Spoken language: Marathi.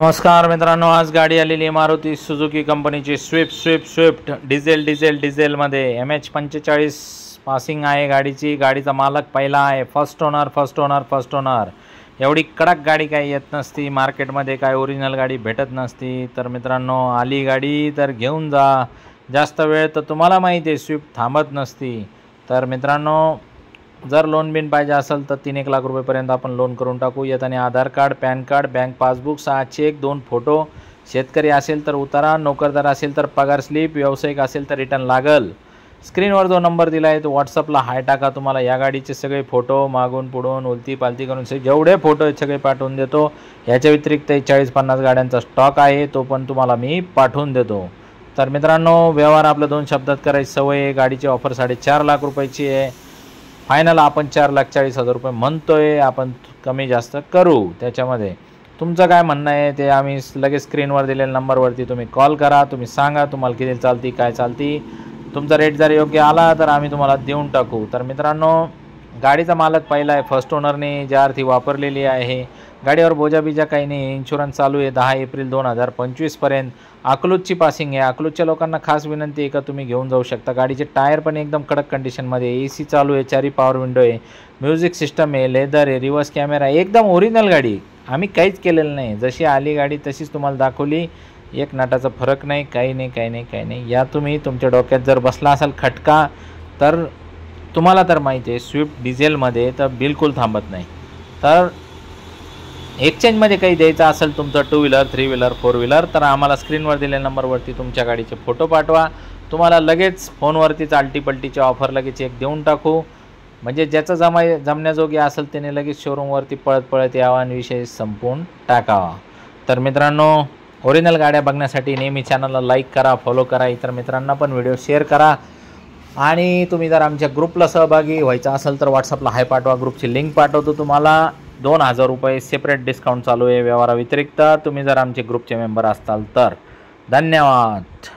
नमस्कार मित्रांनो, आज गाडी आलेली आहे मारुती सुझुकी कंपनीची स्विफ्ट डिझेलमध्ये MH45 पासिंग आहे गाडीची। गाडीचा मालक पहिला आहे, फर्स्ट ओनर। एवढी कडक गाडी काही येत नसती मार्केटमध्ये, काय ओरिजिनल गाडी भेटत नसती। तर मित्रांनो, आली गाडी तर घेऊन जा। जास्त वेळ तर तुम्हाला माहिती आहे स्विफ्ट थांबत नसती। तर मित्रांनो, जर लोन बिन पाहिजे असेल तर 3-1 लाख रुपयेपर्यंत आपण लोन करून टाकू। यात आणि Aadhaar card, PAN card, bank passbook, 6 cheque, 2 photo, शेतकरी असेल तर उतारा, नोकरदार असेल तर पगार स्लिप, व्यावसायिक असेल तर रिटर्न लागल। स्क्रीनवर जो नंबर दिला आहे तो व्हॉट्सअपला हाय टाका। तुम्हाला या गाडीचे सगळे फोटो मागून पुढून उलती पालती करून जेवढे फोटो आहेत सगळे पाठवून देतो। याच्या व्यतिरिक्त 40-50 गाड्यांचा स्टॉक आहे, तो पण तुम्हाला मी पाठवून देतो। तर मित्रांनो, व्यवहार आपला 2 शब्दात करायची सवय आहे। गाडीची ऑफर 4.5 लाख रुपयाची आहे। फायनल आपण 4,40,000 रुपये म्हणतोय, आपण कमी जास्त करू। त्याच्यामध्ये तुमचं काय म्हणणं आहे ते आम्ही लगेच स्क्रीनवर दिलेल्या नंबरवरती तुम्ही कॉल करा। तुम्ही सांगा तुम्हाला किती चालती, काय चालती। तुमचा रेट जर योग्य आला तर आम्ही तुम्हाला देऊन टाकू। तर मित्रांनो, गाडीचा मालक पहिला आहे, फर्स्ट ओनरने ज्या अर्थी वापरलेली आहे। गाडीवर बोजाबिजा काही नाही, इन्शुरन्स चालू आहे 10 एप्रिल 2025 पर्यंत। अकलूजची पासिंग आहे। अकलूजच्या लोकांना खास विनंती आहे का तुम्ही घेऊन जाऊ शकता। गाडीचे टायर पण एकदम कडक कंडिशनमध्ये, AC चालू आहे, 4 पॉवर विंडो आहे, म्युझिक सिस्टम आहे, लेदर आहे, रिव्हर्स कॅमेरा आहे, एकदम ओरिजिनल गाडी। आम्ही काहीच केलेलं नाही, जशी आली गाडी तशीच तुम्हाला दाखवली। एक नाटाचा फरक नाही, काही नाही। या तुम्ही तुमच्या डोक्यात जर बसला असाल खटका, तर तुम्हाला तर माहिती आहे स्विफ्ट डिझेलमध्ये तर बिलकुल थांबत नाही। तर एक्सचेंजमध्ये काही द्यायचं असेल तुमचं 2 व्हीलर, 3 व्हीलर, 4 व्हीलर, तर आम्हाला स्क्रीनवर दिलेल्या नंबरवरती तुमच्या गाडीचे फोटो पाठवा। तुम्हाला लगेच फोनवरतीच आलटीपलटीची ऑफर लगेच एक देऊन टाकू। म्हणजे ज्याचं जमण्याजोगी असेल त्याने लगेच शोरूमवरती पळत यावा आणि विषय संपवून टाकावा। तर मित्रांनो, ओरिजिनल गाड्या बघण्यासाठी नेहमी चॅनलला लाईक करा, फॉलो करा, इतर मित्रांना पण व्हिडिओ शेअर करा। आणि तुम्ही जर आमच्या ग्रुपला सहभागी व्हायचं असेल तर व्हॉट्सअपला हाय पाठवा, ग्रुपची लिंक पाठवतो तुम्हाला। 2,000 रुपये सेपरेट डिस्काउंट चालू आहे व्यवहाराव्यतिरिक्त, तुम्ही जर आमचे ग्रुपचे मेंबर असाल तर। धन्यवाद।